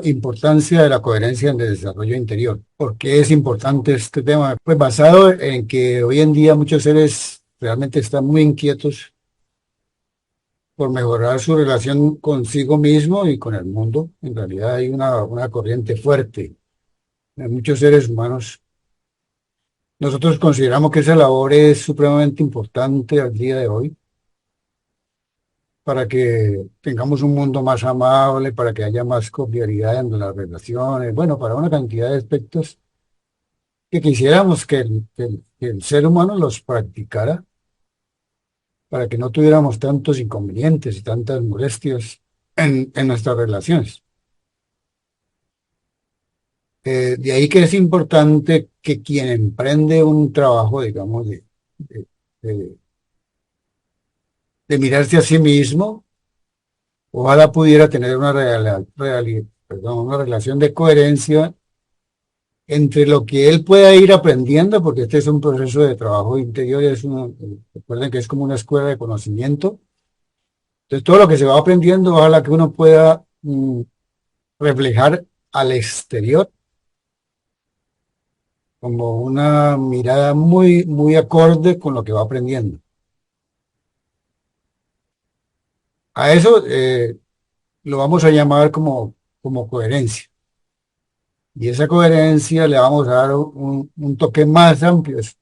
Importancia de la coherencia en el desarrollo interior. ¿Por qué es importante este tema? Pues basado en que hoy en día muchos seres realmente están muy inquietos por mejorar su relación consigo mismo y con el mundo. En realidad hay una corriente fuerte en muchos seres humanos. Nosotros consideramos que esa labor es supremamente importante al día de hoy para que tengamos un mundo más amable, para que haya más cordialidad en las relaciones, bueno, para una cantidad de aspectos que quisiéramos que el ser humano los practicara para que no tuviéramos tantos inconvenientes y tantas molestias en nuestras relaciones. De ahí que es importante que quien emprende un trabajo, digamos, de, de- de mirarse a sí mismo, ojalá pudiera tener una relación de coherencia entre lo que él pueda ir aprendiendo, porque este es un proceso de trabajo interior, recuerden que es como una escuela de conocimiento. Entonces, todo lo que se va aprendiendo, ojalá que uno pueda reflejar al exterior como una mirada muy, muy acorde con lo que va aprendiendo. A eso lo vamos a llamar como coherencia. Y esa coherencia le vamos a dar un toque más amplio, es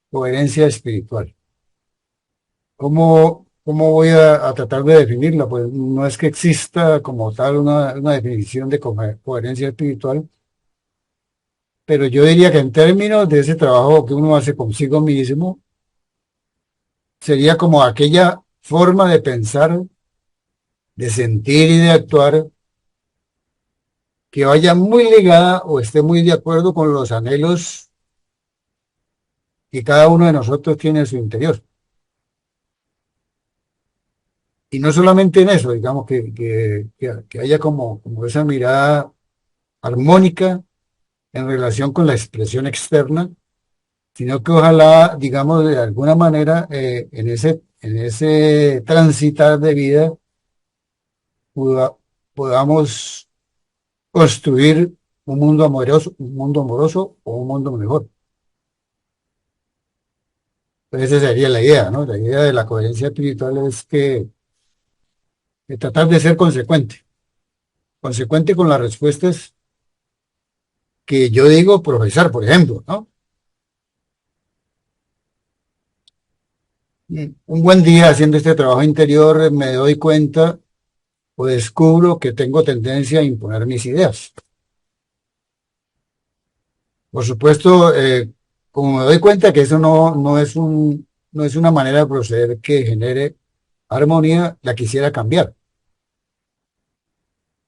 coherencia espiritual. ¿Cómo voy a tratar de definirla? Pues no es que exista como tal una definición de coherencia espiritual, pero yo diría que en términos de ese trabajo que uno hace consigo mismo, sería como aquella forma de pensar, de sentir y de actuar que vaya muy ligada o esté muy de acuerdo con los anhelos que cada uno de nosotros tiene en su interior. Y no solamente en eso, digamos que haya como esa mirada armónica en relación con la expresión externa, sino que ojalá, digamos, de alguna manera, en ese transitar de vida, puda- podamos construir un mundo amoroso o un mundo mejor. Entonces, esa sería la idea, ¿no? La idea de la coherencia espiritual es que tratar de ser consecuente con las respuestas que yo digo profesar, por ejemplo, ¿no? Un buen día haciendo este trabajo interior me doy cuenta o descubro que tengo tendencia a imponer mis ideas. Por supuesto, como me doy cuenta que eso no es una manera de proceder que genere armonía, la quisiera cambiar.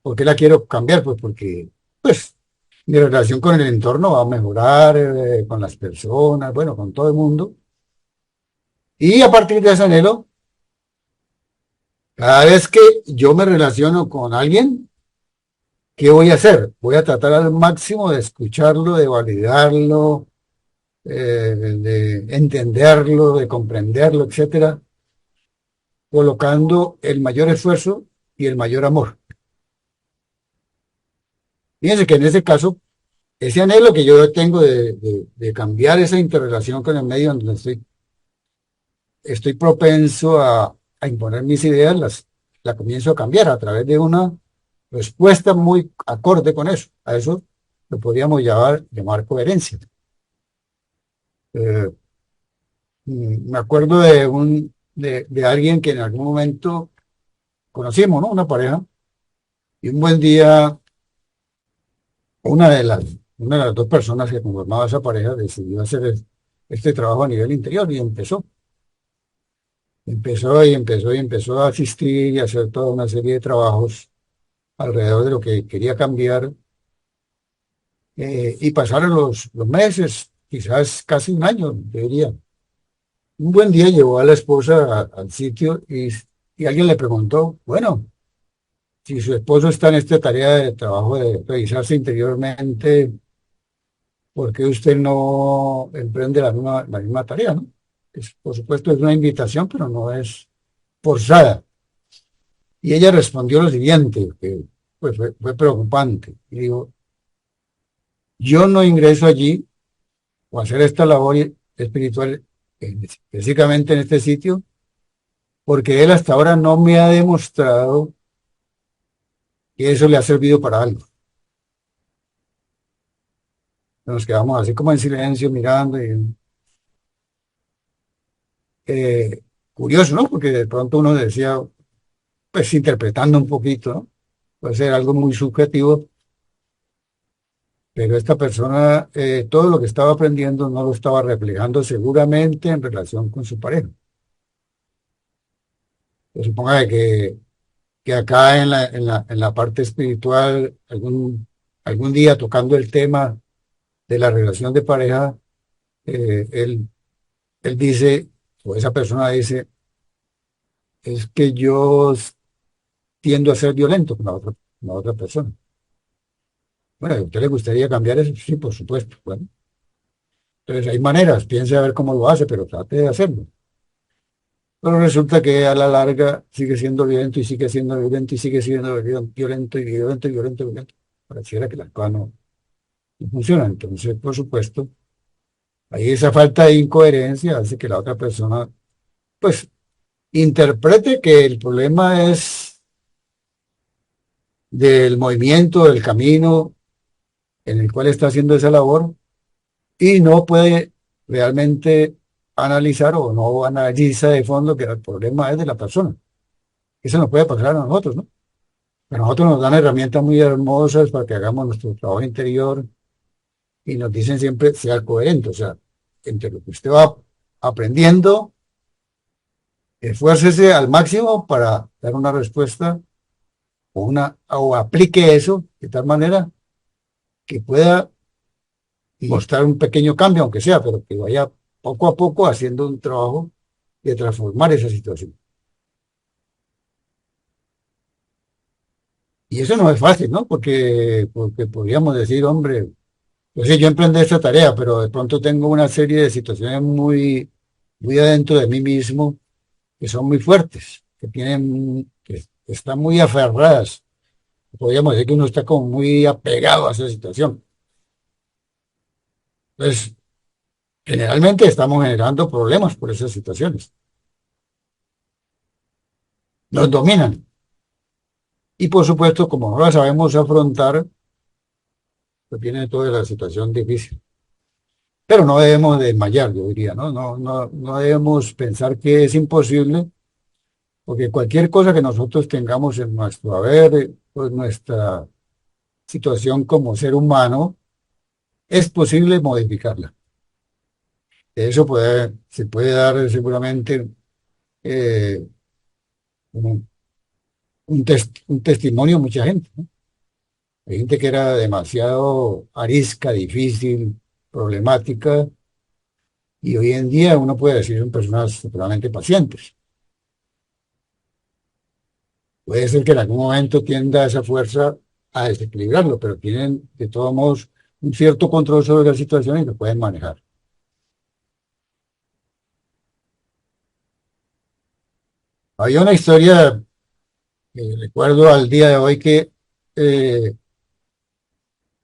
¿Por qué la quiero cambiar? Pues porque, pues, mi relación con el entorno va a mejorar, con las personas, bueno, con todo el mundo. Y a partir de ese anhelo, cada vez que yo me relaciono con alguien, ¿qué voy a hacer? Voy a tratar al máximo de escucharlo, de validarlo, de entenderlo, de comprenderlo, etcétera, colocando el mayor esfuerzo y el mayor amor. Fíjense que en ese caso, ese anhelo que yo tengo de cambiar esa interrelación con el medio donde estoy propenso a imponer mis ideas, la comienzo a cambiar a través de una respuesta muy acorde con eso. A eso lo podríamos llamar coherencia. Eh, Me acuerdo de alguien que en algún momento conocimos, ¿no? Una pareja, y un buen día, una de las, una de las dos personas que conformaba esa pareja decidió hacer este trabajo a nivel interior y empezó a asistir y a hacer toda una serie de trabajos alrededor de lo que quería cambiar. Y pasaron los meses, quizás casi un año, diría. Un buen día llevó a la esposa al sitio y alguien le preguntó, bueno, si su esposo está en esta tarea de trabajo de revisarse interiormente, ¿por qué usted no emprende la misma tarea, ¿no? Por supuesto es una invitación, pero no es forzada. Y ella respondió lo siguiente, que pues fue preocupante. Y digo, yo no ingreso allí o a hacer esta labor espiritual, específicamente en este sitio, porque él hasta ahora no me ha demostrado que eso le ha servido para algo. Nos quedamos así como en silencio mirando y eh, curioso, ¿no? Porque de pronto uno decía, pues interpretando un poquito, ¿no? Puede ser algo muy subjetivo, pero esta persona, todo lo que estaba aprendiendo no lo estaba reflejando seguramente en relación con su pareja. Yo suponga que acá en la parte espiritual, algún día tocando el tema de la relación de pareja, eh, él, él dice, o esa persona dice, es que yo tiendo a ser violento con la otra persona. Bueno, ¿a usted le gustaría cambiar eso? Sí, por supuesto. Bueno, entonces hay maneras, piense a ver cómo lo hace, pero trate de hacerlo. Pero resulta que a la larga sigue siendo violento y sigue siendo violento y sigue siendo violento y violento y violento y violento. Pareciera que las cosas no funcionan. Entonces, por supuesto, ahí esa falta de incoherencia hace que la otra persona, pues, interprete que el problema es del movimiento, del camino en el cual está haciendo esa labor y no puede realmente analizar o no analiza de fondo que el problema es de la persona. Eso nos puede pasar a nosotros, ¿no? A nosotros nos dan herramientas muy hermosas para que hagamos nuestro trabajo interior y nos dicen siempre sea coherente, o sea, entre lo que usted va aprendiendo, esfuércese al máximo para dar una respuesta o aplique eso de tal manera que pueda mostrar un pequeño cambio, aunque sea, pero que vaya poco a poco haciendo un trabajo de transformar esa situación. Y eso no es fácil, ¿no? Porque podríamos decir, hombre, pues sí, yo emprendí esta tarea, pero de pronto tengo una serie de situaciones muy adentro de mí mismo que son muy fuertes, que están muy aferradas. Podríamos decir que uno está como muy apegado a esa situación. Entonces, generalmente estamos generando problemas por esas situaciones. Nos dominan. Y por supuesto, como no las sabemos afrontar, pues viene toda la situación difícil. Pero no debemos desmayar, yo diría, ¿no? No debemos pensar que es imposible, porque cualquier cosa que nosotros tengamos en nuestro haber, pues nuestra situación como ser humano, es posible modificarla. Se puede dar seguramente eh, un, un testimonio a mucha gente, ¿no? Hay gente que era demasiado arisca, difícil, problemática, y hoy en día uno puede decir son personas totalmente pacientes. Puede ser que en algún momento tienda esa fuerza a desequilibrarlo, pero tienen de todos modos un cierto control sobre la situación y lo pueden manejar. Había una historia que recuerdo al día de hoy que eh,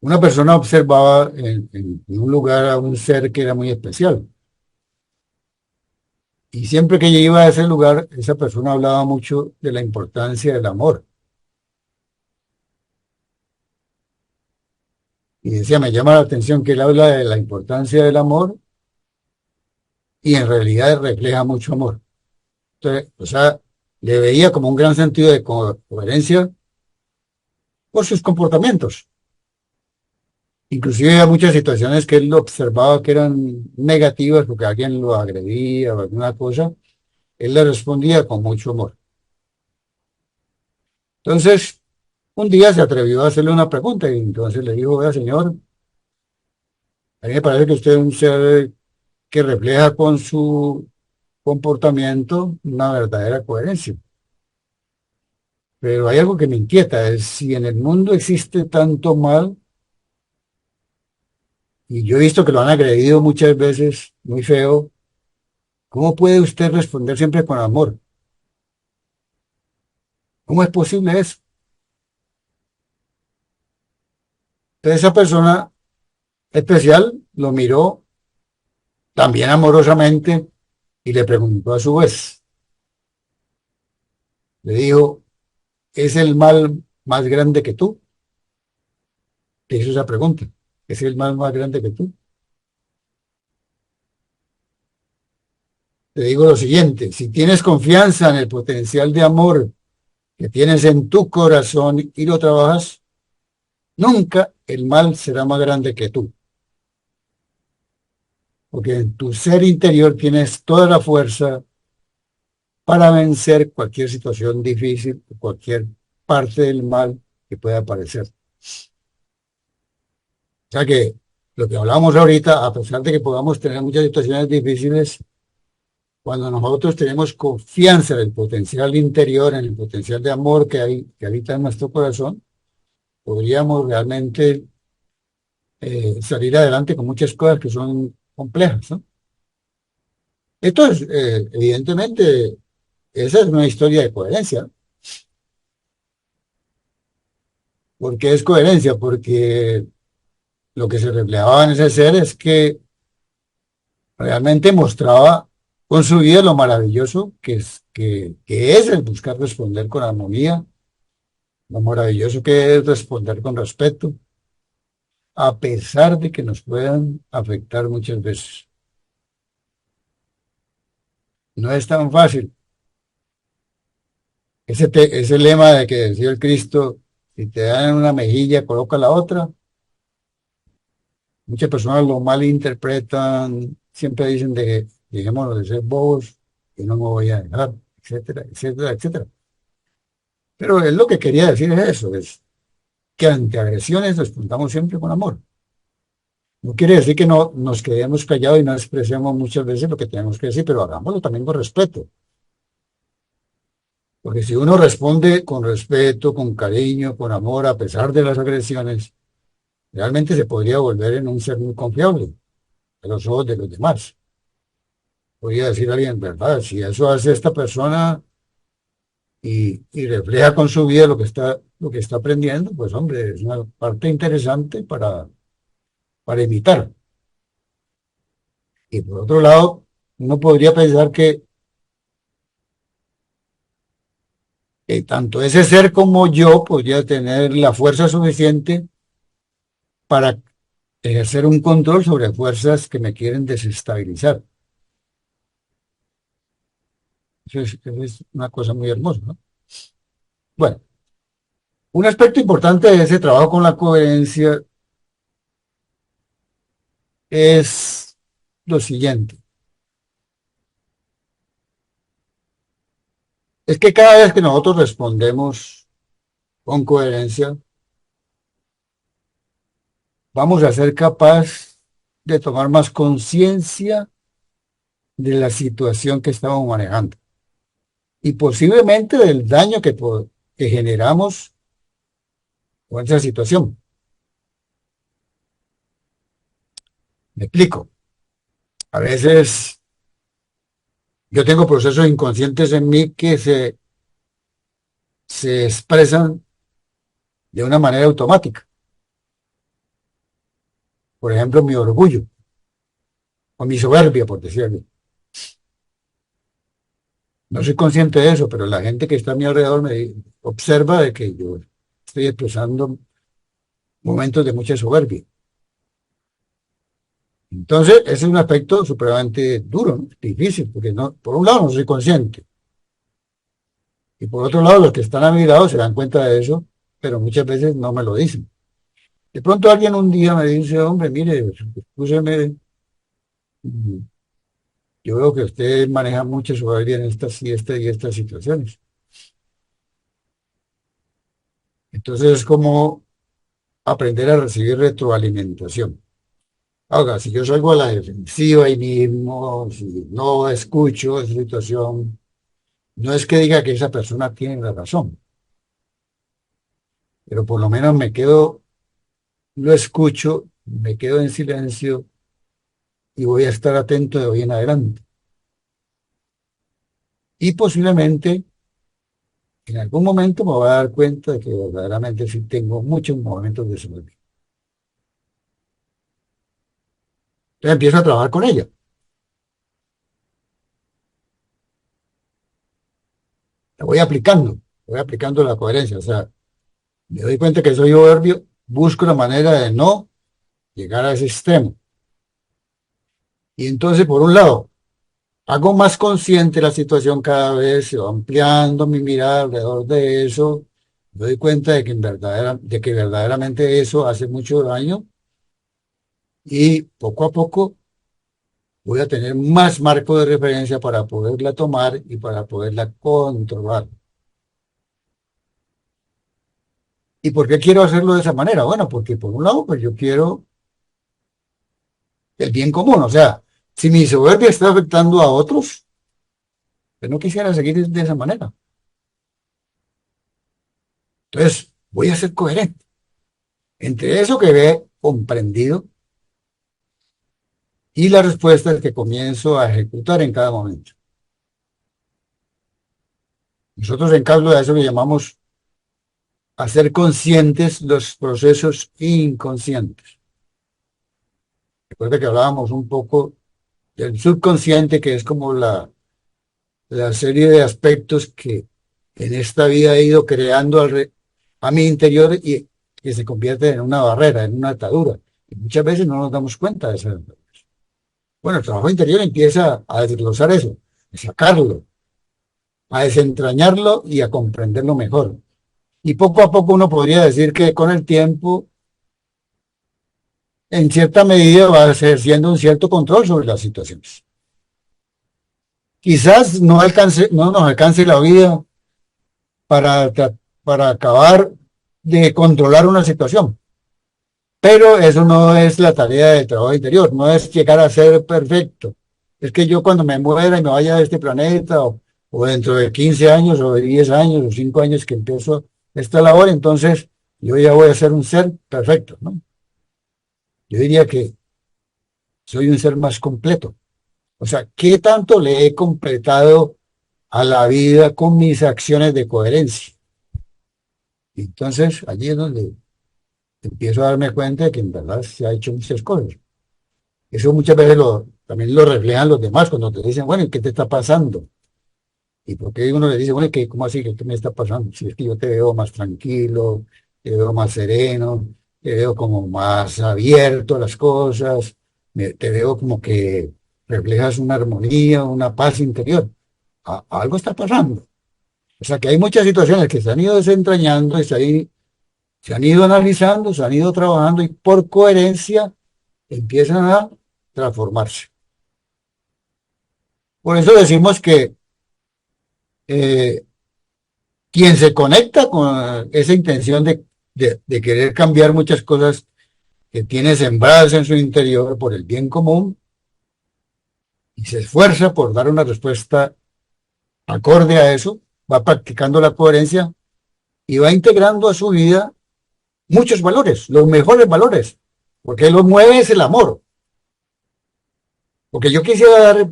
una persona observaba en un lugar a un ser que era muy especial. Y siempre que yo iba a ese lugar, esa persona hablaba mucho de la importancia del amor. Y decía, me llama la atención que él habla de la importancia del amor y en realidad refleja mucho amor. Entonces, o sea, le veía como un gran sentido de coherencia por sus comportamientos. Inclusive había muchas situaciones que él lo observaba que eran negativas porque alguien lo agredía o alguna cosa, él le respondía con mucho amor. Entonces, un día se atrevió a hacerle una pregunta y entonces le dijo, vea señor, a mí me parece que usted es un ser que refleja con su comportamiento una verdadera coherencia. Pero hay algo que me inquieta, es si en el mundo existe tanto mal, y yo he visto que lo han agredido muchas veces, muy feo, ¿cómo puede usted responder siempre con amor? ¿Cómo es posible eso? Entonces esa persona especial lo miró también amorosamente y le preguntó a su vez, le dijo, ¿es el mal más grande que tú? Le hizo esa pregunta, ¿es el mal más grande que tú? Te digo lo siguiente, si tienes confianza en el potencial de amor que tienes en tu corazón y lo trabajas, nunca el mal será más grande que tú, porque en tu ser interior tienes toda la fuerza para vencer cualquier situación difícil, cualquier parte del mal que pueda aparecer. O sea que lo que hablamos ahorita, a pesar de que podamos tener muchas situaciones difíciles, cuando nosotros tenemos confianza en el potencial interior, en el potencial de amor que hay, que habita en nuestro corazón, podríamos realmente salir adelante con muchas cosas que son complejas, ¿no? Esto es, evidentemente, esa es una historia de coherencia. ¿Por qué es coherencia? Porque lo que se reflejaba en ese ser es que realmente mostraba con su vida lo maravilloso que es el buscar responder con armonía, lo maravilloso que es responder con respeto, a pesar de que nos puedan afectar muchas veces. No es tan fácil. Ese lema de que decía el Cristo, si te dan una mejilla, coloca la otra, muchas personas lo malinterpretan, siempre dicen de, dejémonos de ser bobos, que no me voy a dejar, etcétera, etcétera, etcétera. Pero él lo que quería decir es eso, es que ante agresiones respondamos siempre con amor. No quiere decir que no nos quedemos callados y no expresemos muchas veces lo que tenemos que decir, pero hagámoslo también con respeto. Porque si uno responde con respeto, con cariño, con amor, a pesar de las agresiones, realmente se podría volver en un ser muy confiable a los ojos de los demás. Podría decir alguien, ¿verdad? Si eso hace esta persona y refleja con su vida lo que está aprendiendo, pues hombre, es una parte interesante para imitar. Y por otro lado, uno podría pensar que tanto ese ser como yo podría tener la fuerza suficiente para ejercer un control sobre fuerzas que me quieren desestabilizar. Eso es una cosa muy hermosa, ¿no? Bueno, un aspecto importante de ese trabajo con la coherencia es lo siguiente. Es que cada vez que nosotros respondemos con coherencia, vamos a ser capaz de tomar más conciencia de la situación que estamos manejando y posiblemente del daño que generamos con esa situación. Me explico. A veces yo tengo procesos inconscientes en mí que se expresan de una manera automática. Por ejemplo, mi orgullo o mi soberbia, por decirlo. No soy consciente de eso, pero la gente que está a mi alrededor me observa de que yo estoy expresando momentos de mucha soberbia. Entonces, ese es un aspecto supremamente duro, ¿no? Difícil, porque no, por un lado no soy consciente, y por otro lado los que están a mi lado se dan cuenta de eso, pero muchas veces no me lo dicen. De pronto alguien un día me dice, hombre, mire, escúcheme, yo veo que usted maneja mucha soberbia en estas situaciones. Entonces es como aprender a recibir retroalimentación. Ahora, si yo salgo a la defensiva y mismo, si no escucho esa situación, no es que diga que esa persona tiene la razón, pero por lo menos me quedo, lo escucho, me quedo en silencio y voy a estar atento de hoy en adelante. Y posiblemente en algún momento me voy a dar cuenta de que verdaderamente sí tengo muchos momentos de soberbia. Entonces empiezo a trabajar con ella. La voy aplicando la coherencia. O sea, me doy cuenta que soy soberbio, busco la manera de no llegar a ese extremo. Y entonces, por un lado, hago más consciente la situación cada vez, se va ampliando mi mirada alrededor de eso. Me doy cuenta de que, de que verdaderamente eso hace mucho daño y poco a poco voy a tener más marco de referencia para poderla tomar y para poderla controlar. ¿Y por qué quiero hacerlo de esa manera? Bueno, porque por un lado, pues yo quiero el bien común. O sea, si mi soberbia está afectando a otros, pues no quisiera seguir de esa manera. Entonces, voy a ser coherente entre eso que he comprendido y las respuestas que comienzo a ejecutar en cada momento. Nosotros en Cablo a eso le llamamos hacer conscientes los procesos inconscientes. Recuerda que hablábamos un poco del subconsciente, que es como la serie de aspectos que en esta vida he ido creando a mi interior y que se convierte en una barrera, en una atadura. Y muchas veces no nos damos cuenta de eso. Bueno, el trabajo interior empieza a desglosar eso, a sacarlo, a desentrañarlo y a comprenderlo mejor. Y poco a poco uno podría decir que con el tiempo, en cierta medida, va ejerciendo un cierto control sobre las situaciones. Quizás no nos alcance la vida para, para acabar de controlar una situación. Pero eso no es la tarea del trabajo interior, no es llegar a ser perfecto. Es que yo cuando me muera y me vaya de este planeta, o dentro de 15 años, o de 10 años, o 5 años que empiezo esta labor, entonces yo ya voy a ser un ser perfecto, ¿no? Yo diría que soy un ser más completo. O sea, ¿qué tanto le he completado a la vida con mis acciones de coherencia? Y entonces allí es donde empiezo a darme cuenta de que en verdad se ha hecho muchas cosas. Eso muchas veces también lo reflejan los demás cuando te dicen, bueno, ¿y qué te está pasando? Y porque uno le dice, bueno, ¿qué, cómo así? ¿Qué me está pasando? Si es que yo te veo más tranquilo, te veo más sereno, te veo como más abierto a las cosas, te veo como que reflejas una armonía, una paz interior. Algo está pasando. O sea que hay muchas situaciones que se han ido desentrañando y se han ido analizando, se han ido trabajando y por coherencia empiezan a transformarse. Por eso decimos que eh, quien se conecta con esa intención de querer cambiar muchas cosas que tiene sembradas en su interior por el bien común y se esfuerza por dar una respuesta acorde a eso, va practicando la coherencia y va integrando a su vida muchos valores, los mejores valores, porque lo mueve es el amor. Porque yo quisiera dar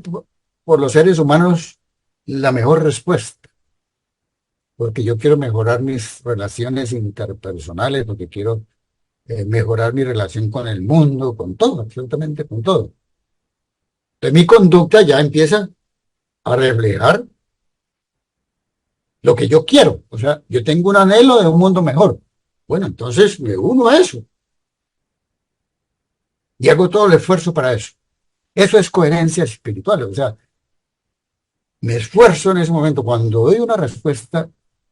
por los seres humanos la mejor respuesta, porque yo quiero mejorar mis relaciones interpersonales, porque quiero mejorar mi relación con el mundo, con todo, absolutamente con todo. Entonces mi conducta ya empieza a reflejar lo que yo quiero. O sea, yo tengo un anhelo de un mundo mejor. Bueno, entonces me uno a eso y hago todo el esfuerzo para eso. Eso es coherencia espiritual. O sea, me esfuerzo en ese momento cuando doy una respuesta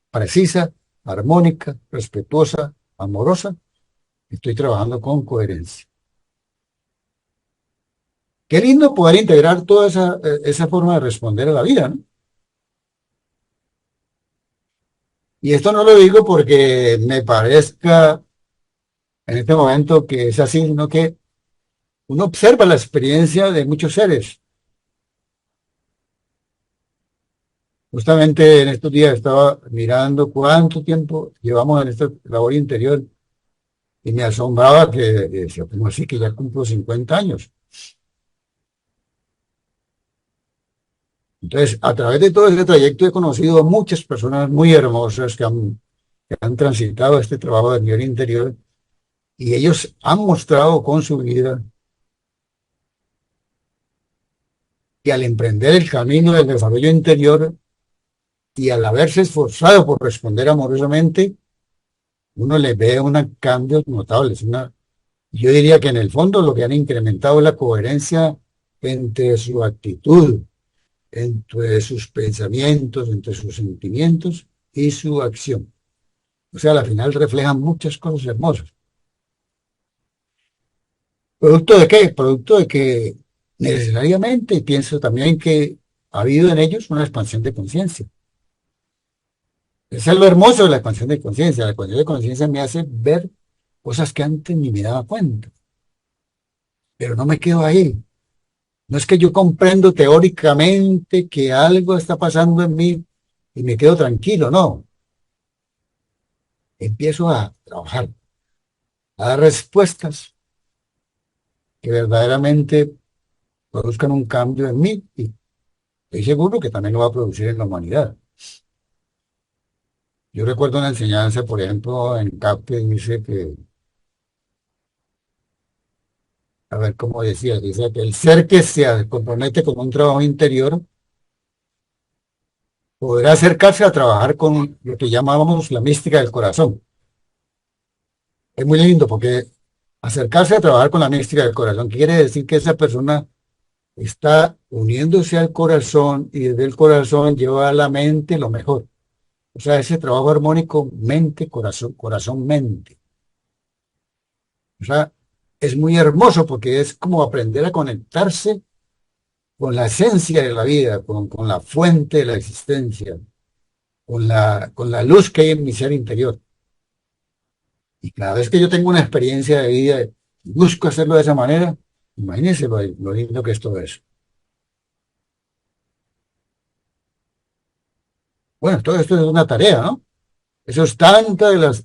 precisa, armónica, respetuosa, amorosa, estoy trabajando con coherencia. Qué lindo poder integrar toda esa forma de responder a la vida, ¿no? Y esto no lo digo porque me parezca en este momento que es así, sino que uno observa la experiencia de muchos seres. Justamente en estos días estaba mirando cuánto tiempo llevamos en esta labor interior y me asombraba que decía, como así que ya cumplo 50 años. Entonces, a través de todo este trayecto he conocido a muchas personas muy hermosas que han transitado este trabajo de nivel interior y ellos han mostrado con su vida Y al emprender el camino del desarrollo interior y al haberse esforzado por responder amorosamente, uno le ve unos cambios notables. Yo diría que en el fondo lo que han incrementado es la coherencia entre su actitud, entre sus pensamientos, entre sus sentimientos y su acción. O sea, al final reflejan muchas cosas hermosas. ¿Producto de qué? Producto de que necesariamente, y pienso también que ha habido en ellos una expansión de conciencia. Eso es lo hermoso de la expansión de conciencia. La expansión de conciencia me hace ver cosas que antes ni me daba cuenta, pero no me quedo ahí. No es que yo comprendo teóricamente que algo está pasando en mí y me quedo tranquilo, no. Empiezo a trabajar, a dar respuestas que verdaderamente produzcan un cambio en mí y estoy seguro que también lo va a producir en la humanidad. Yo recuerdo una enseñanza, por ejemplo, en CAP que dice que, a ver cómo decía, dice que el ser que se compromete con un trabajo interior podrá acercarse a trabajar con lo que llamábamos la mística del corazón. Es muy lindo porque acercarse a trabajar con la mística del corazón quiere decir que esa persona está uniéndose al corazón y desde el corazón lleva a la mente lo mejor. O sea, ese trabajo armónico mente-corazón, corazón-mente. O sea, es muy hermoso porque es como aprender a conectarse con la esencia de la vida, con la fuente de la existencia, con la luz que hay en mi ser interior. Y cada vez que yo tengo una experiencia de vida y busco hacerlo de esa manera, imagínense lo lindo que es todo eso. Bueno, todo esto es una tarea, ¿no? Eso es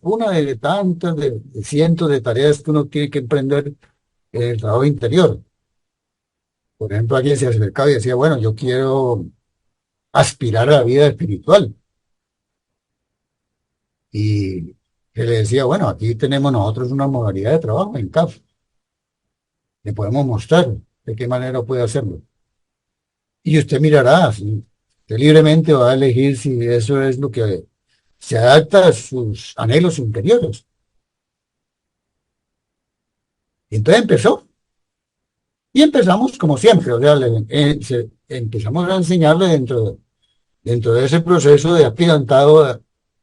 una de tantas, de cientos de tareas que uno tiene que emprender en el trabajo interior. Por ejemplo, alguien se acercaba y decía, bueno, yo quiero aspirar a la vida espiritual. Y se le decía, bueno, aquí tenemos nosotros una modalidad de trabajo en CAF. Le podemos mostrar de qué manera puede hacerlo. Y usted mirará, si usted libremente va a elegir si eso es lo que se adapta a sus anhelos interiores. Y entonces empezó. Y empezamos como siempre, o sea, empezamos a enseñarle dentro de ese proceso de aplantado a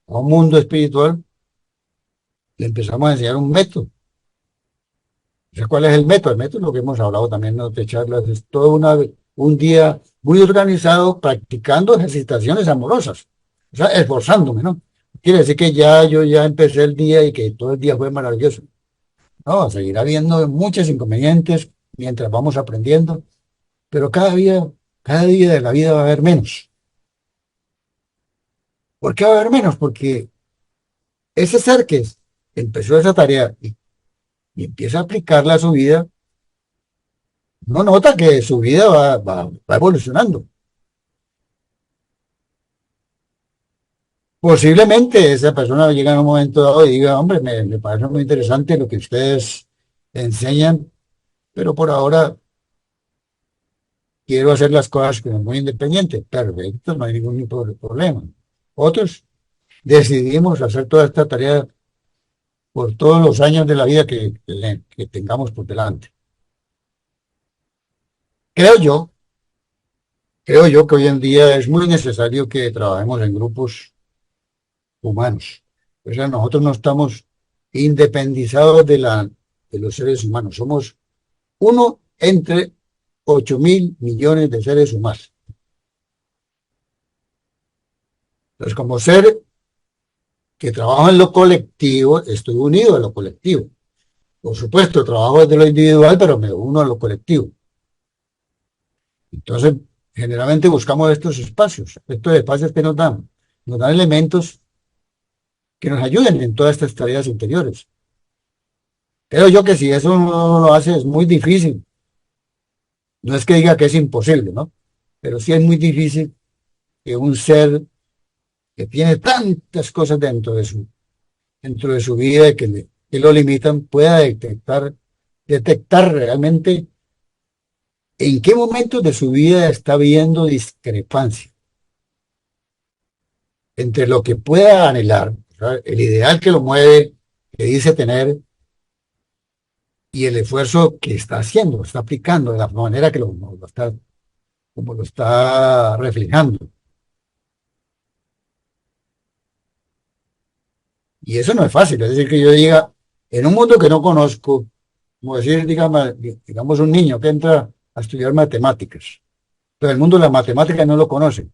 un mundo espiritual, le empezamos a enseñar un método. ¿Cuál es el método? El método es lo que hemos hablado también en otras charlas, es todo un día muy organizado practicando ejercitaciones amorosas, o sea, esforzándome, ¿no? Quiere decir que yo ya empecé el día y que todo el día fue maravilloso. No, seguirá habiendo muchos inconvenientes mientras vamos aprendiendo, pero cada día de la vida va a haber menos. ¿Por qué va a haber menos? Porque ese ser que empezó esa tarea y empieza a aplicarla a su vida, no nota que su vida va evolucionando. Posiblemente esa persona llega en un momento dado y diga, hombre, me parece muy interesante lo que ustedes enseñan, pero por ahora quiero hacer las cosas como muy independiente. Perfecto, no hay ningún problema. Otros decidimos hacer toda esta tarea por todos los años de la vida que tengamos por delante. Creo yo, creo yo que hoy en día es muy necesario que trabajemos en grupos humanos. O sea, nosotros no estamos independizados de los seres humanos. Somos uno entre 8.000 millones de seres humanos. Entonces, como ser que trabajo en lo colectivo, estoy unido a lo colectivo. Por supuesto, trabajo desde lo individual, pero me uno a lo colectivo. Entonces, generalmente buscamos estos espacios que nos dan elementos que nos ayuden en todas estas tareas interiores. Creo yo que si eso no lo hace es muy difícil. No es que diga que es imposible, ¿no? Pero sí es muy difícil que un ser que tiene tantas cosas dentro de su vida que lo limitan pueda detectar realmente ¿En qué momentos de su vida está viendo discrepancia entre lo que pueda anhelar, o sea, el ideal que lo mueve, que dice tener, y el esfuerzo que está haciendo, está aplicando de la manera que lo está, como lo está reflejando? Y eso no es fácil, es decir, que yo diga, en un mundo que no conozco, como decir, digamos un niño que entra a estudiar matemáticas, pero el mundo de la matemática no lo conoce,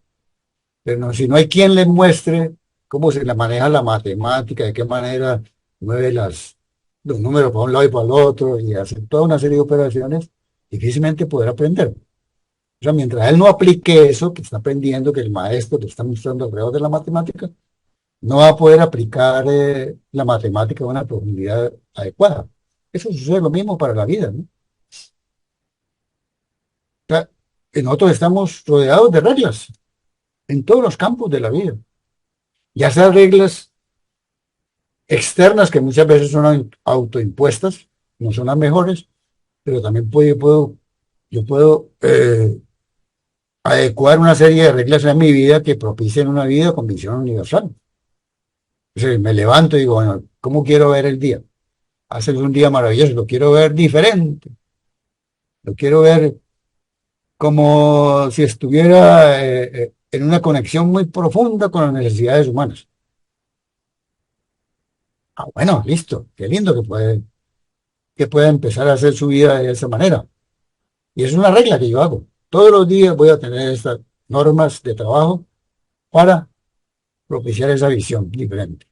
pero si no hay quien le muestre cómo se la maneja la matemática, de qué manera mueve los números para un lado y para el otro, y hace toda una serie de operaciones, difícilmente podrá aprender. O sea, mientras él no aplique eso que está aprendiendo, que el maestro le está mostrando alrededor de la matemática, no va a poder aplicar la matemática a una profundidad adecuada. Eso sucede lo mismo para la vida, ¿no? O sea, que nosotros estamos rodeados de reglas en todos los campos de la vida. Ya sean reglas externas que muchas veces son autoimpuestas, no son las mejores, pero también yo puedo adecuar una serie de reglas en mi vida que propicien una vida con visión universal. O sea, me levanto y digo, bueno, ¿cómo quiero ver el día? Haces un día maravilloso, lo quiero ver diferente, lo quiero ver como si estuviera en una conexión muy profunda con las necesidades humanas. Ah, bueno, listo, qué lindo que pueda empezar a hacer su vida de esa manera. Y es una regla que yo hago. Todos los días voy a tener estas normas de trabajo para propiciar esa visión diferente.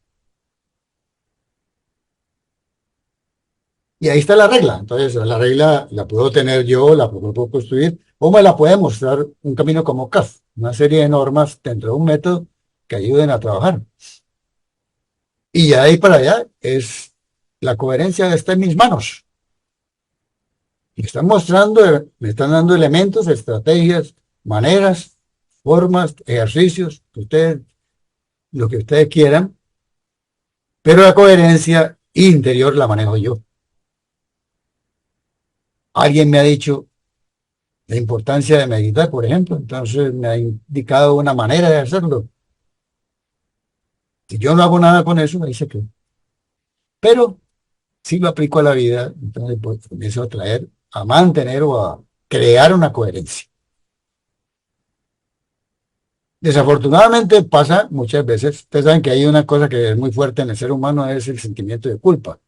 Y ahí está la regla. Entonces, la regla la puedo tener yo, la puedo construir, o me la puede mostrar un camino como CAF, una serie de normas dentro de un método que ayuden a trabajar. Y de ahí para allá es la coherencia está en mis manos. Me están mostrando, me están dando elementos, estrategias, maneras, formas, ejercicios, lo que ustedes quieran, pero la coherencia interior la manejo yo. Alguien me ha dicho la importancia de meditar, por ejemplo, entonces me ha indicado una manera de hacerlo. Si yo no hago nada con eso, ahí se quedó. Pero si lo aplico a la vida, entonces pues, comienzo a traer, a mantener o a crear una coherencia. Desafortunadamente pasa muchas veces, ustedes saben que hay una cosa que es muy fuerte en el ser humano, es el sentimiento de culpa.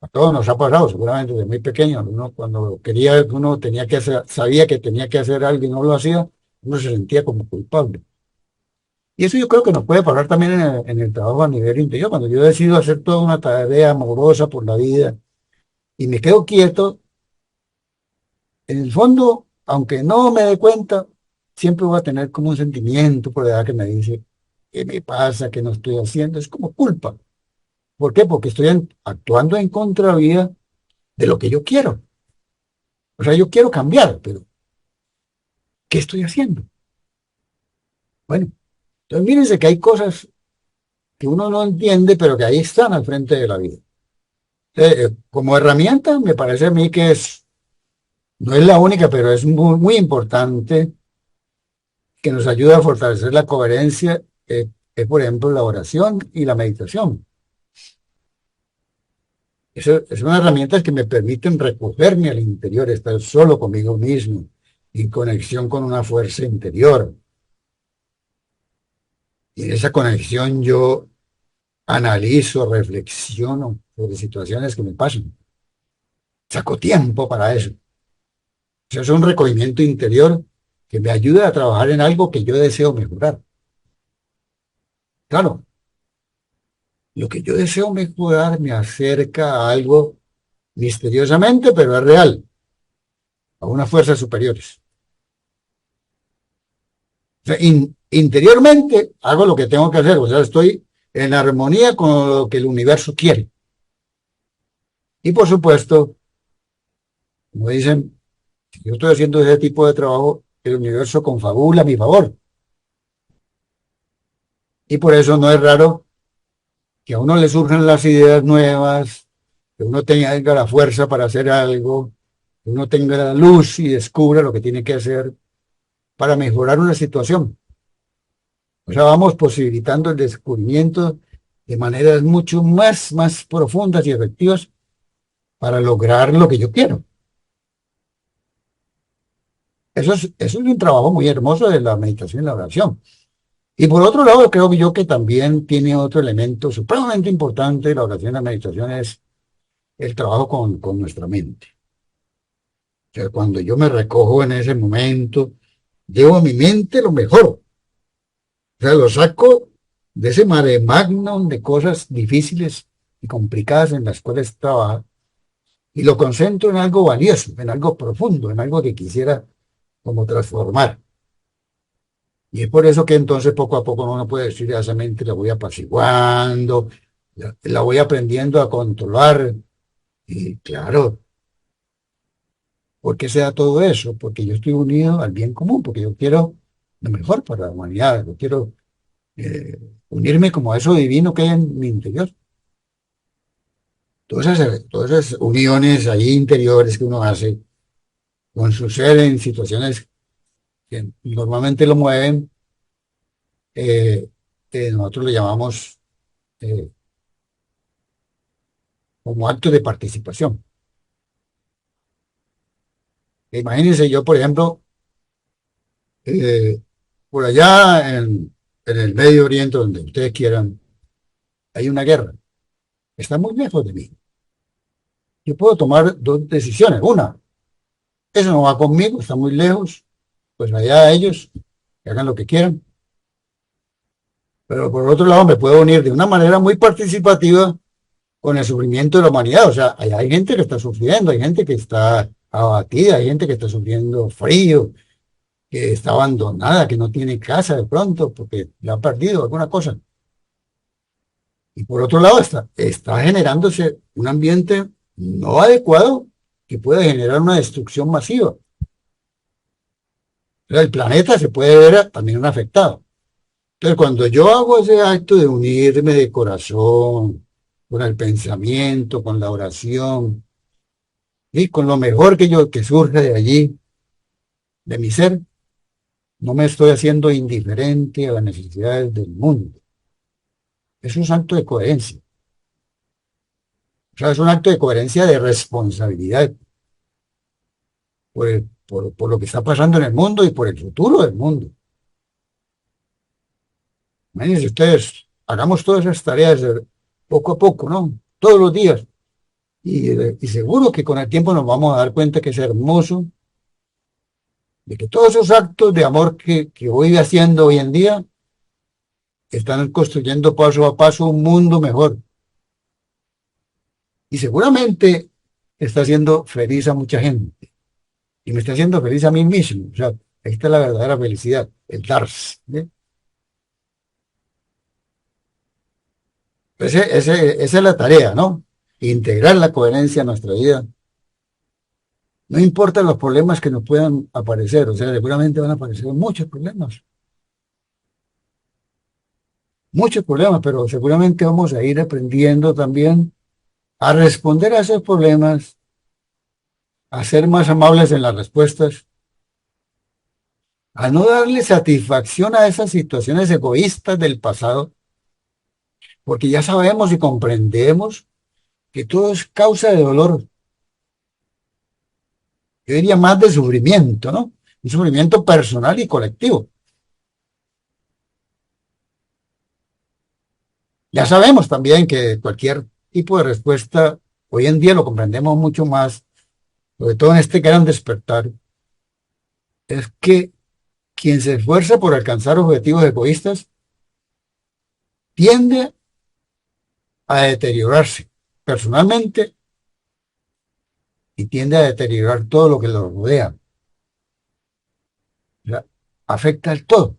A todos nos ha pasado, seguramente desde muy pequeño, uno cuando quería, uno tenía que hacer, sabía que tenía que hacer algo y no lo hacía, uno se sentía como culpable. Y eso yo creo que nos puede pasar también en el trabajo a nivel interior. Cuando yo decido hacer toda una tarea amorosa por la vida y me quedo quieto, en el fondo, aunque no me dé cuenta, siempre voy a tener como un sentimiento por la edad que me dice, ¿qué me pasa? ¿Qué no estoy haciendo? Es como culpa. ¿Por qué? Porque estoy actuando en contravía de lo que yo quiero. O sea, yo quiero cambiar, pero ¿qué estoy haciendo? Bueno, entonces mírense que hay cosas que uno no entiende, pero que ahí están al frente de la vida. Como herramienta, me parece a mí que no es la única, pero es muy, muy importante que nos ayuda a fortalecer la coherencia, es, por ejemplo, la oración y la meditación. Eso, son herramientas que me permiten recogerme al interior, estar solo conmigo mismo, en conexión con una fuerza interior. Y en esa conexión yo analizo, reflexiono sobre situaciones que me pasan. Saco tiempo para eso. Eso es un recogimiento interior que me ayuda a trabajar en algo que yo deseo mejorar. Claro, lo que yo deseo mejorar me acerca a algo misteriosamente, pero es real, a unas fuerzas superiores. O sea, interiormente hago lo que tengo que hacer, o sea, estoy en armonía con lo que el universo quiere. Y por supuesto, como dicen, si yo estoy haciendo ese tipo de trabajo, el universo confabula a mi favor. Y por eso no es raro que a uno le surjan las ideas nuevas, que uno tenga la fuerza para hacer algo, uno tenga la luz y descubra lo que tiene que hacer para mejorar una situación. O sea, vamos posibilitando el descubrimiento de maneras mucho más profundas y efectivas para lograr lo que yo quiero. Eso es un trabajo muy hermoso de la meditación y la oración. Y por otro lado, creo yo que también tiene otro elemento supremamente importante de la oración y la meditación es el trabajo con nuestra mente. O sea, cuando yo me recojo en ese momento, llevo a mi mente lo mejor. O sea, lo saco de ese mare magnum de cosas difíciles y complicadas en las cuales trabaja y lo concentro en algo valioso, en algo profundo, en algo que quisiera como transformar. Y es por eso que entonces poco a poco uno puede decir a esa mente la voy apaciguando, la voy aprendiendo a controlar. Y claro, ¿por qué se da todo eso? Porque yo estoy unido al bien común, porque yo quiero lo mejor para la humanidad, yo quiero eh, unirme como a eso divino que hay en mi interior. Todas esas uniones ahí interiores que uno hace con su ser en situaciones que normalmente lo mueven, eh, nosotros le llamamos eh, como acto de participación. Imagínense yo, por ejemplo, eh, por allá en el Medio Oriente, donde ustedes quieran, hay una guerra. Está muy lejos de mí. Yo puedo tomar dos decisiones. Una, eso no va conmigo, está muy lejos, pues allá ellos, que hagan lo que quieran. Pero por otro lado, me puedo unir de una manera muy participativa con el sufrimiento de la humanidad. O sea, hay gente que está sufriendo, hay gente que está abatida, hay gente que está sufriendo frío, que está abandonada, que no tiene casa de pronto porque la ha perdido alguna cosa. Y por otro lado está generándose un ambiente no adecuado que puede generar una destrucción masiva. O sea, el planeta se puede ver también afectado. Entonces, cuando yo hago ese acto de unirme de corazón, con el pensamiento, con la oración, y con lo mejor que surge de allí, de mi ser, no me estoy haciendo indiferente a las necesidades del mundo. Es un acto de coherencia. O sea, es un acto de coherencia de responsabilidad por lo que está pasando en el mundo y por el futuro del mundo. Imagínense ustedes, hagamos todas esas tareas poco a poco, ¿no? Todos los días. Y seguro que con el tiempo nos vamos a dar cuenta que es hermoso, de que todos esos actos de amor que voy haciendo hoy en día están construyendo paso a paso un mundo mejor. Y seguramente está haciendo feliz a mucha gente. Y me está haciendo feliz a mí mismo. O sea, ahí está la verdadera felicidad, el darse. ¿Eh? Esa es la tarea, ¿no? Integrar la coherencia a nuestra vida. No importa los problemas que nos puedan aparecer, o sea, seguramente van a aparecer muchos problemas, pero seguramente vamos a ir aprendiendo también a responder a esos problemas, a ser más amables en las respuestas, a no darle satisfacción a esas situaciones egoístas del pasado, porque ya sabemos y comprendemos que todo es causa de dolor, yo diría más de sufrimiento, ¿no? Un sufrimiento personal y colectivo. Ya sabemos también que cualquier tipo de respuesta, hoy en día lo comprendemos mucho más, sobre todo en este gran despertar, es que quien se esfuerza por alcanzar objetivos egoístas tiende a deteriorarse personalmente y tiende a deteriorar todo lo que lo rodea. O sea, afecta al todo.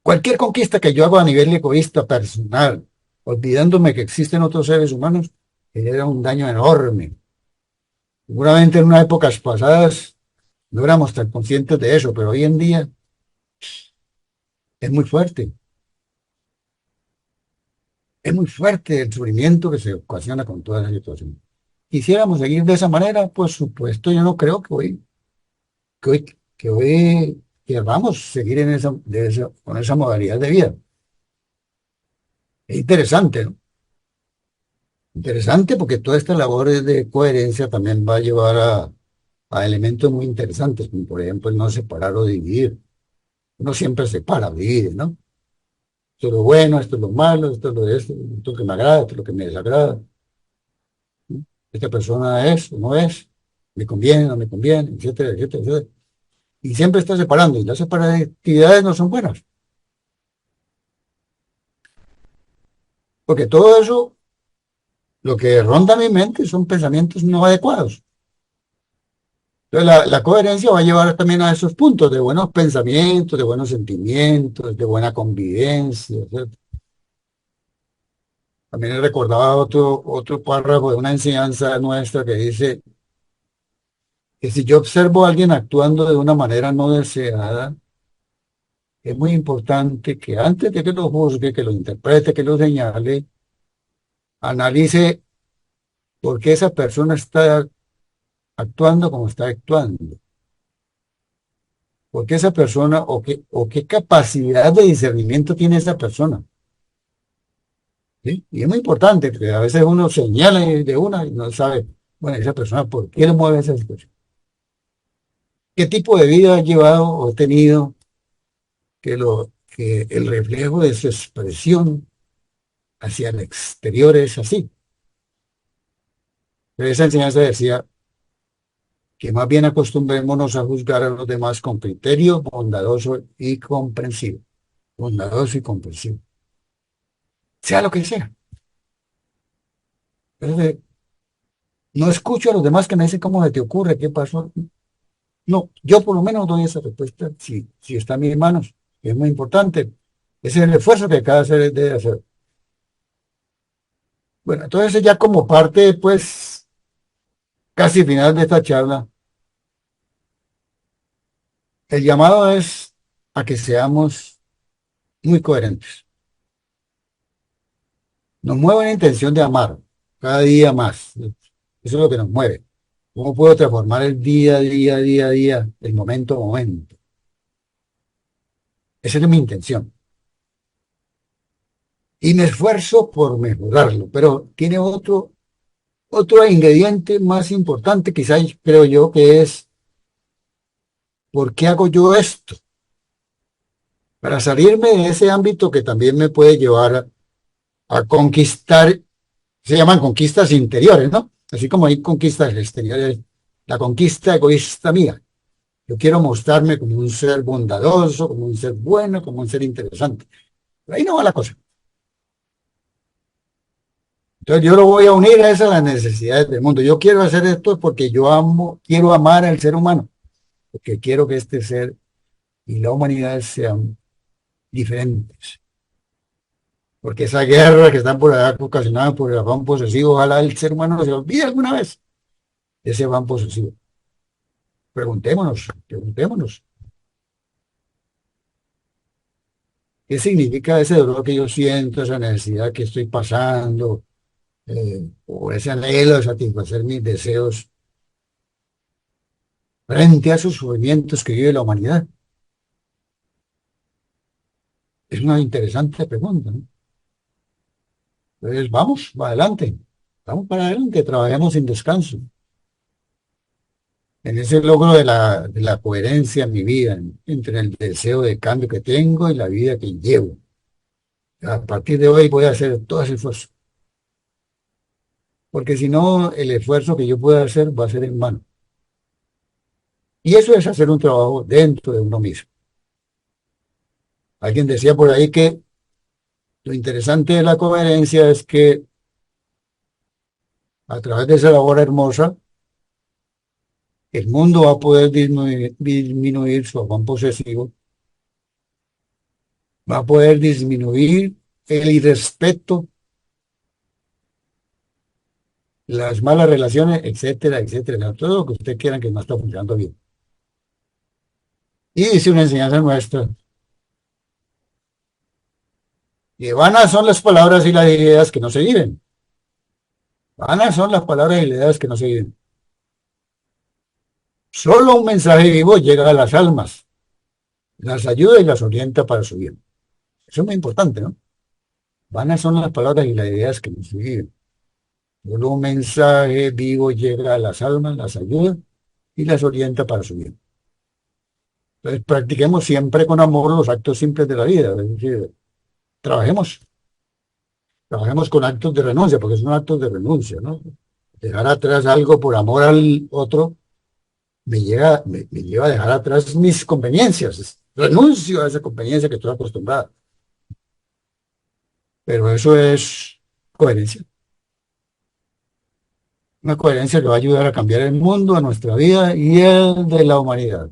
Cualquier conquista que yo hago a nivel egoísta personal, olvidándome que existen otros seres humanos, genera un daño enorme. Seguramente en unas épocas pasadas no éramos tan conscientes de eso, pero hoy en día es muy fuerte. Es muy fuerte el sufrimiento que se ocasiona con toda esa situación. quisiéramos seguir de esa manera, por supuesto, yo no creo que hoy, que hoy queramos seguir en con esa modalidad de vida. Es interesante, ¿no? Interesante porque toda esta labor de coherencia también va a llevar a elementos muy interesantes, como por ejemplo el no separar o dividir. Uno siempre separa, divide, ¿no? Esto es lo bueno, esto es lo malo, esto es lo que me agrada, esto es lo que me desagrada. ¿No? Esta persona es o no es, me conviene, no me conviene, etcétera, etcétera, etcétera. Y siempre está separando, y las separatividades no son buenas, porque todo eso, lo que ronda mi mente son pensamientos no adecuados. Entonces, la coherencia va a llevar también a esos puntos de buenos pensamientos, de buenos sentimientos, de buena convivencia, ¿cierto? También recordaba otro párrafo de una enseñanza nuestra que dice que si yo observo a alguien actuando de una manera no deseada, es muy importante que antes de que lo juzgue, que lo interprete, que lo señale, analice por qué esa persona está actuando como está actuando, por qué esa persona o qué capacidad de discernimiento tiene esa persona. ¿Sí? Y es muy importante, porque a veces uno señala de una y no sabe, bueno, esa persona, ¿por qué le mueve esa situación? ¿Qué tipo de vida ha llevado o ha tenido que el reflejo de su expresión hacia el exterior es así? Pero esa enseñanza decía que más bien acostumbrémonos a juzgar a los demás con criterio bondadoso y comprensivo. Bondadoso y comprensivo. Sea lo que sea. Entonces, no escucho a los demás que me dicen cómo se te ocurre, qué pasó. No, yo por lo menos doy esa respuesta si está en mis manos. Es muy importante. Ese es el esfuerzo que cada ser debe hacer. Bueno, entonces ya como parte, pues, casi final de esta charla, el llamado es a que seamos muy coherentes. Nos mueve la intención de amar cada día más. Eso es lo que nos mueve. ¿Cómo puedo transformar el día a día, día a día, el momento a momento? Esa es mi intención. Y me esfuerzo por mejorarlo, pero tiene otro ingrediente más importante, quizás creo yo, que es ¿por qué hago yo esto? Para salirme de ese ámbito que también me puede llevar a conquistar, se llaman conquistas interiores, ¿no? Así como hay conquistas exteriores, la conquista egoísta mía. Yo quiero mostrarme como un ser bondadoso, como un ser bueno, como un ser interesante. Pero ahí no va la cosa. Entonces yo lo voy a unir a esas las necesidades del mundo. Yo quiero hacer esto porque yo amo, quiero amar al ser humano, porque quiero que este ser y la humanidad sean diferentes. Porque esa guerra que están por allá ocasionada por el afán posesivo, ojalá el ser humano se olvide alguna vez de ese afán posesivo. Preguntémonos, ¿qué significa ese dolor que yo siento, esa necesidad que estoy pasando, o ese anhelo de satisfacer mis deseos frente a esos sufrimientos que vive la humanidad? Es una interesante pregunta, ¿no? Entonces, vamos para adelante, trabajemos sin descanso, en ese logro de la coherencia en mi vida, entre el deseo de cambio que tengo y la vida que llevo. A partir de hoy voy a hacer todo ese esfuerzo, porque si no, el esfuerzo que yo pueda hacer va a ser en vano. Y eso es hacer un trabajo dentro de uno mismo. Alguien decía por ahí que lo interesante de la coherencia es que a través de esa labor hermosa, el mundo va a poder disminuir su afán posesivo, va a poder disminuir el irrespeto, las malas relaciones, etcétera, etcétera, todo lo que usted quiera que no está funcionando bien. Y dice una enseñanza nuestra, que vanas son las palabras y las ideas que no se viven. Vanas son las palabras y las ideas que no se viven. Solo un mensaje vivo llega a las almas, las ayuda y las orienta para su bien. Eso es muy importante, ¿no? Vanas son las palabras y las ideas que no se viven. Solo un mensaje vivo llega a las almas, las ayuda y las orienta para su bien. Entonces, practiquemos siempre con amor los actos simples de la vida. Es decir, trabajemos, trabajemos con actos de renuncia, porque son actos de renuncia, ¿no? Dejar atrás algo por amor al otro me lleva a dejar atrás mis conveniencias. Renuncio a esa conveniencia que estoy acostumbrada. Pero eso es coherencia. Una coherencia que va a ayudar a cambiar el mundo, a nuestra vida y el de la humanidad.